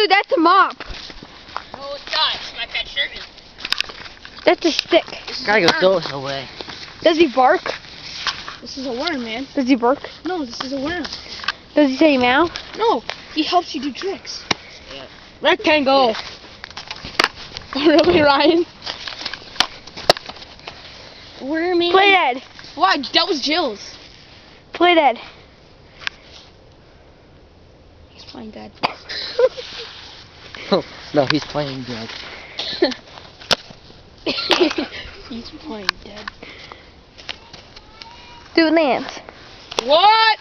Dude, that's a mop. No, it's not. It's my pet Sherman. That's a stick. Gotta go throw it away. Does he bark? This is a worm, man. Does he bark? No, this is a worm. Does he say meow? No, he helps you do tricks. Yeah. Rectangle. Really, Ryan? Wormy. Play dead. Why? That was Jill's. Play dead. He's playing dead. Oh, no, he's playing dead. He's playing dead. Do it, Lance. What?